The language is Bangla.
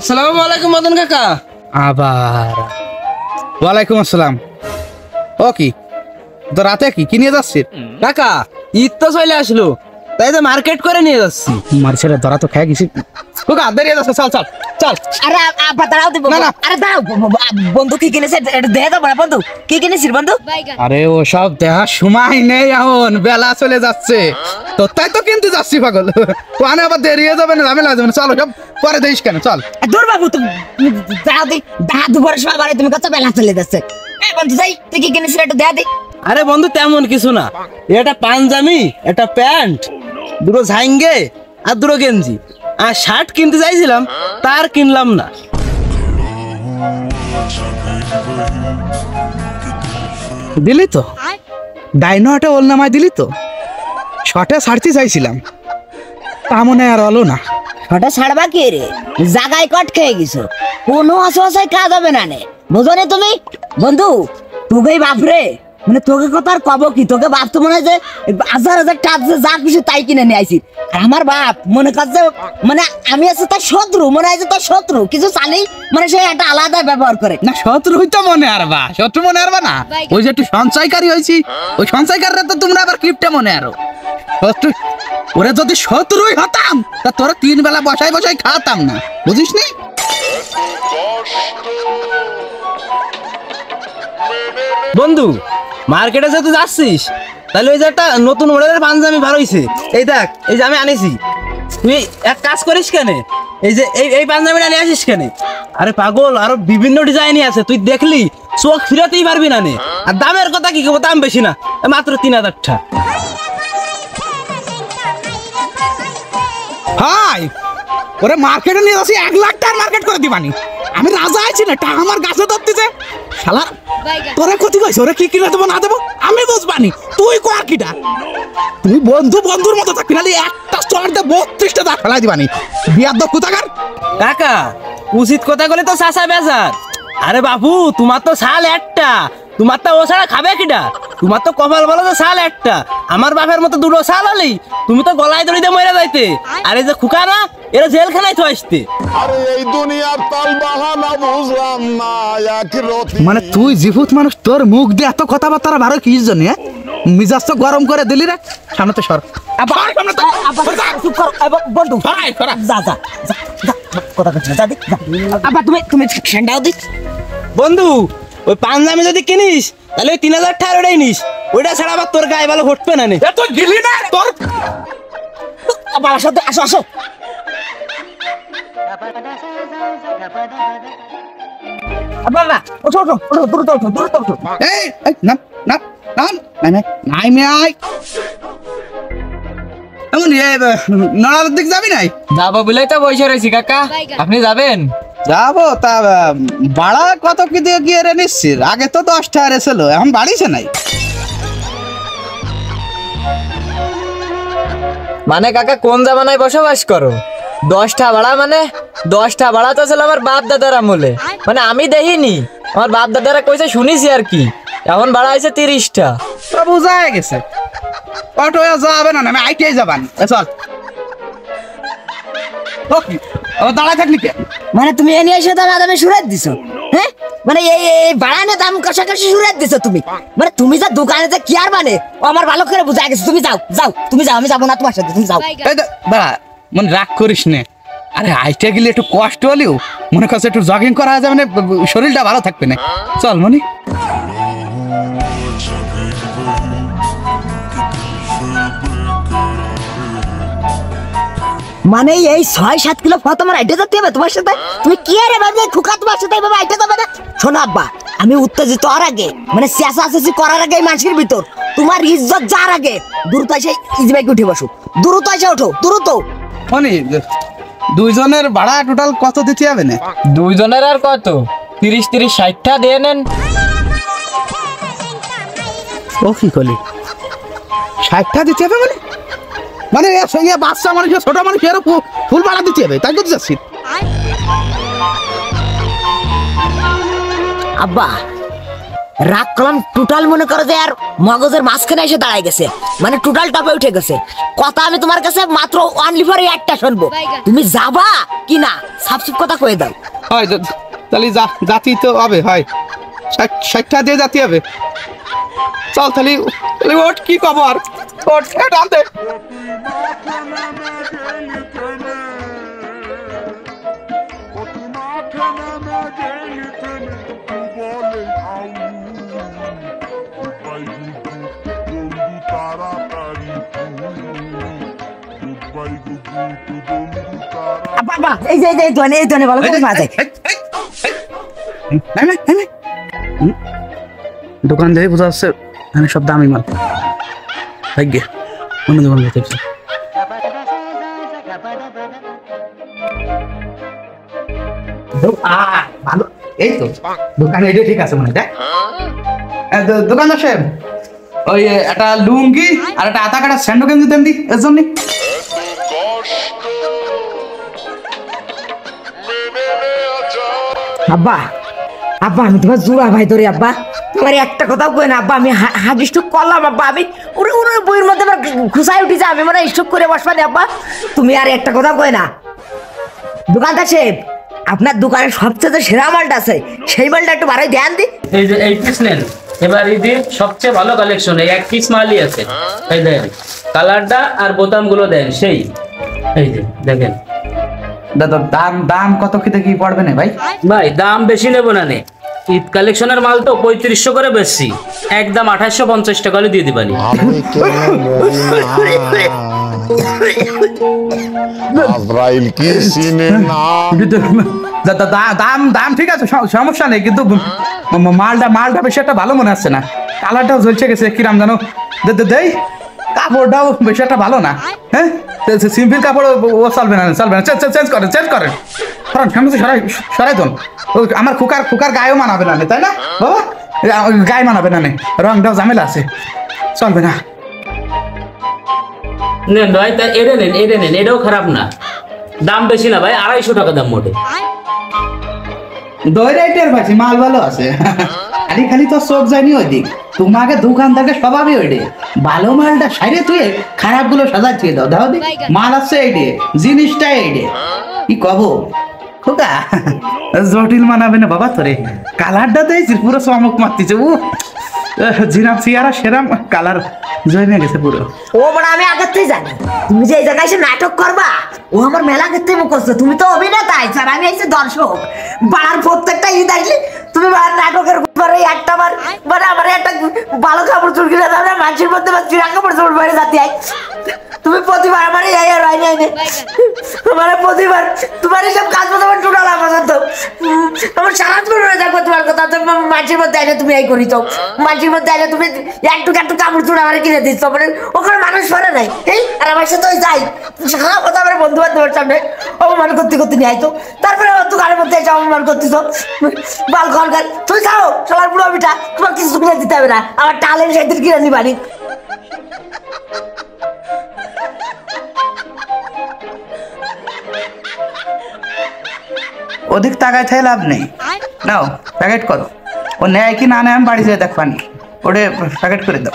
আসসালামু আলাইকুম মদন কাকা। আবার ওয়ালাইকুম আসসালাম। ও কি তো রাতে কি নিয়ে যাচ্ছিস? কাকা ঈদ তো চলে আসলো, তাই তো মার্কেট করে নিয়ে যাচ্ছি। মার্কেটে ধরা তো খেয়ে গেছি। কাকা বেরিয়ে যাচ্ছে, চল চল চল। আরে আব্বা দাঁড়াও দিব। আরে দাঁড়াও, বন্ধু কি কিনেছে দেখে দাও না। বন্ধু কি কিনেছিস বন্ধু? আরে ও সব দেখার সময় নেই, এখন বেলা চলে যাচ্ছে তো তাই তো কিনতে যাচ্ছি পাগল। ওখানে আবার দেরি হয়ে যাবে না, ঝামেলা হয়ে যাবে না। চলো সব পরে দেখিস কেন, চল। দূর বাবু, তুমি দাঁড়াও দি। দাঁড়া দুপুরের সময় বাড়ি তুমি কত বেলা চলে যাচ্ছে। এই বন্ধু যাই, তুই কি কিনেছিস একটু দেখা দি। আরে বন্ধু তেমন কিছু না, এটা পাঞ্জাবি, এটা প্যান্ট, দুটো ঝাইঙ্গে আর দুটো গেঞ্জি আর শার্ট কিনতে চাইছিলাম, তার কিনলাম না। দিলি তো ডাইনো একটা ওল নামায় দিলি তো। শর্টে ছাড়তে চাইছিলাম, তা মনে আর হলো না। ওটা ছাড়বা কি রে, জাগায় কট খেয়ে গেছো, কোনো অসহায় কাজ হবে না নে, বুঝো নে তুমি বন্ধু। তোকেই বাপরে, মানে তোকে কথা আর কব কি, তোকে বাপ তো মনে হয় যে হাজার হাজার টাকা যা কিছু তাই কিনে নিয়ে আইছি। আর আমার বাপ মনে করছে মানে আমি আছি তার শত্রু, মনে হয় যে তার শত্রু কিছু চালেই মানে সে একটা আলাদা ব্যবহার করে। না শত্রু হইতো মনে আরবা, শত্রু মনে আরবা না। ওই যে একটু সঞ্চয়কারী হয়েছি, ওই সঞ্চয়কারীরা তো তোমরা আবার কিপটা মনে আরো। শত্রু ওরা যদি শত্রুই হতাম তা তোরা 3 বেলা বসাই বসাই খাওয়াতাম না, বুঝিস নি? বন্ধু মার্কেটে যেহেতু যাচ্ছিস, তাহলে ওই যে একটা নতুন মডেলের পাঞ্জাবি ভালো হয়েছে, এই দেখ, এই যে আমি আনিছি। তুই এক কাজ করিস কেন, এই যে এই পাঞ্জাবিটা নিয়ে আসিস কেন? আরে পাগল, আরো বিভিন্ন ডিজাইনই আছে, তুই দেখলি চোখ ফিরাতেই পারবি না নে। আর দামের কথা কি করবো, দাম বেশি না, মাত্র 3000 টাকা। হাই ওরে মার্কেটে নিয়ে যাচ্ছি, 1 লাখ টাকার মার্কেট করে দিবানি। আমি রাজা আছি না, টাকা আমার গাছে ধরতেছে শালা। তোরা ক্ষতি কইছ, ওরে কি কিনে দেবো না দেবো আমি বুঝবানি, তুই কর কিটা। তুই বন্ধুর মতো থাকবি, নাহলে একটা চড় দে 32টা দাঁত ফেলাই দিবানি। বিয়ার দক্ষ থাকার কাকা উচিত কথা বলে তো চাষা বেজার। আরে বাবু তোমার তো শাল একটা, তোমার তো ও ছাড়া খাবে কিটা? তোমার তো কপাল বলো যে শাল একটা, আমার বাপের মতো দুটো শাল হলি তুমি তো গলায় দড়ি দিয়ে মরে যাইতে। আর এই যে খুকা না, এরা জেলখানায় তো আসতে। আরে এই দুনিয়ার তাল বাহানা বুঝলাম না, এক রতি মানে তুই জিভুত মানুষ, তোর মুখ দিয়ে এত কথাবার্তা ভালো কি জন্য? মিজাজ তো গরম করে দিলি রে। সামনে তো সর। চুপ করো বন্ধু, যা যা যা, কথা কথা যা দি। আব্বা তুমি ঠান্ডাও দি। বন্ধু ওই পাঞ্জাবি যদি কিনিস তাহলে ওই 3000 টাকার ওটাই নিস, ওইটা ছাড়া আবার তোর গায়ে ভালো ঘটবে না নে। তুই গিলি না তোর। আব্বা আসো তো, আসো আসো। আব্বা না, ওঠো ওঠো ওঠো, দ্রুত ওঠো দ্রুত ওঠো। এই না না না নাই মে আই। এমন নড়ার দিক যাবি নাই? যাবো বলেই তো বসে রয়েছি কাকা, আপনি যাবেন? যাবো তা ভাড়া কত কি দিয়ে গিয়ে রে নিচ্ছিস? আগে তো 10 টাকা ছিল, এখন বাড়িছে নাই। মানে কাকা কোন জামানায় বসবাস করো? 10টা ভাড়া মানে 10টা ভাড়া তো ছিল আমার বাপ দাদার আমলে, মানে আমি দেখিনি, আমার বাপ দাদারা কইছে শুনিছি আর কি। এখন ভাড়া হয়েছে 30টা। তো বুঝা গেছে, অটো যাবে না, আমি আইটিআই যাবান। চল দাঁড়ায় থাকলি কে? মানে তুমি এ নিয়ে এসে দামে সুরাত দিছো, হ্যাঁ? মানে এই বাড়ানো দাম কষাকষি সুরাত দিছো তুমি। মানে তুমি যা দোকানে যে কি আর মানে ও আমার ভালো করে বুঝা গেছে। তুমি যাও যাও, তুমি যাও, আমি যাবো না তোমার সাথে, তুমি যাও। দাঁড়া, মনে রাগ করিস নে। আরে আইটিআই গেলে একটু কষ্ট হলেও মনে করছে একটু জগিং করা যাবে না, শরীরটা ভালো থাকবে না। চল মনি। মানে এই 6-7 কিলো ফল তোমার আইটে যেতে হবে তোমার সাথে? তুমি কি আরে ভাবলে খুকা তোমার সাথে এইভাবে আইটে যাবে না? শোনো আব্বা, আমি উত্তেজিত হওয়ার আগে, মানে চেঁচাচেঁচি করার আগে মানুষের ভিতর তোমার ইজ্জত যার আগে দ্রুত এসে ইজিবাইকে উঠে বসো, দ্রুত এসে ওঠো দ্রুত। মনি দুইজনের ভাড়া টোটাল কত দিতে হবে না? দুইজনের আর কত, 30-60টা দিয়ে নেন। ও কি করলি, 60টা দিতে হবে? মানে মানে সঙ্গে বাচ্চা মানুষ ছোট মানুষ এর ফুল ভাড়া দিতে হবে, তাই করতে যাচ্ছি। আব্বা রাগ কলম টোটাল মনে করো যে আর মগজের মাঝখানে এসে দাঁড়াই গেছে, মানে টোটাল টপে উঠে গেছে। কথা আমি তোমার কাছে মাত্র অনলি ফর একটা শুনবো, তুমি যাবা কি না সাবসিড কথা কয়ে দাও। হয় তাহলে জাতি তো হবে, হয় 60টা দিয়ে জাতি হবে। চল তাহলে ওট কি কব আর ওট টানতে। বাবা এই যে এই ধনে ভালো করে মাঝে দোকান দেখে বোঝা যাচ্ছে এখানে সব দামি মাল। ভাগ্যে অন্য দোকান দেখতে ভালো। এই তো দোকান এটা ঠিক আছে মনে হয়। দোকানদার সাহেব ওই একটা লুঙ্গি আর একটা আতা কাটা স্যান্ডো গেঞ্জি দেন দি এর জন্য। আব্বা আব্বা আমি তোমার জুড়া ভাই ধরে আব্বা, তোমার একটা কথাও কই না আব্বা। আমি হাগ স্ট্রোক করলাম আব্বা, আমি ওরে বইয়ের মধ্যে আমার ঘুষাই উঠেছে, আমি মানে স্ট্রোক করে বসবানি আব্বা। তুমি আর একটা কথা কই না। দোকানদার সাহেব আপনার দোকানে সবচেয়ে সেরা মালটা আছে, সেই মালটা একটু বাড়াই ধ্যান দি। এই যে এই পিস নেন, এবার ঈদের সবচেয়ে ভালো কালেকশন এই এক পিস মালই আছে। এই দেখেন কালারটা আর বোতামগুলো দেন সেই, এই যে দেখেন। দাদা দাম কত কি দেখি পড়বে না ভাই? ভাই দাম বেশি নেবো না নে, ঈদ কালেকশনের মাল তো 3500 করে বেশি, একদম 2850 টাকা করে দিয়ে দিবানি। আজরাইল কি চিনে না। দাম ঠিক আছে, সমস্যা নেই, কিন্তু মালটা বেশি একটা ভালো মনে হচ্ছে না। কালারটাও ঝলসে গেছে কিরাম জানো। দেই কাপড়টাও বেশি একটা ভালো না। হ্যাঁ সিম্পল কাপড় ও চলবে না চেঞ্জ করেন সরাই দেন। আমার খুকার গায়েও মানাবে না, তাই না বাবা? গায়ে মানাবে না, রংটাও ঝামেলা আছে, চলবে না। নেন ভাই, তা এড়ে নেন, এটাও খারাপ না, দাম বেশি না ভাই, 250 টাকা দাম মোটে। দই রাইটের পাচ্ছি মাল ভালো আছে, খালি তো চোখ যায়নি ওই দিক। তোমাকে দোকানদারকে স্বভাবই ওই ভালো মালটা সাইডে তুই খারাপ গুলো সাজাচ্ছি দাও দাও দি। মাল আছে এই ডে, জিনিসটা এই ডে, কি কব খোকা জটিল মানাবে না বাবা তোরে। কালারটা দিয়েছিস পুরো চমক মারতেছে, ও জিরাম সিয়ারা সেরাম কালার জমে গেছে পুরো। ও বড় আমি আগের থেকে জানি তুমি যে এই জায়গায় এসে নাটক করবা, ও আমার মেলা আগের থেকে করছো। তুমি তো অভিনেতা আর আমি এসে দর্শক। বাড়ার প্রত্যেকটা ঈদ আসলে তুমি নাটকের পরে একটা বার মানে আমার একটা ভালো কাপড় চুল কিনে দাও না, মানুষের মধ্যে চিরা কাপড় চুল বাইরে যাতে আই। তুমি প্রতিবার আমার এই আর আইনে আমার প্রতিবার তোমার এইসব কাজ মতো আমার টোটাল পছন্দ। আমার সারা জীবন রয়ে থাকবো তোমার কথা। মানুষের মধ্যে আইলে তুমি এই করি তো, মানুষের মধ্যে আইলে তুমি একটু কাপড় চুল আমার কিনে দিচ্ছ, মানে ওখানে মানুষ পরে নাই এই আর আমার সাথে ওই যাই সারা কথা আমার বন্ধু বান্ধবের সামনে অপমান করতে নিয়ে আইতো। তারপরে আমার দোকানের মধ্যে এসে অপমান করতেছ বাল ঘর গাল। তুই যাও সবার পুরো মিঠা, তোমার কিছু কিনে দিতে হবে না, আমার টালের সেদিন কিনে নিবানি। ওদিক তাকায় থাকে লাভ নেই, নাও প্যাকেট করো। ও নেয় কি না নেয় আমি বাড়ি যেয়ে দেখবানি, ওটা প্যাকেট করে দাও।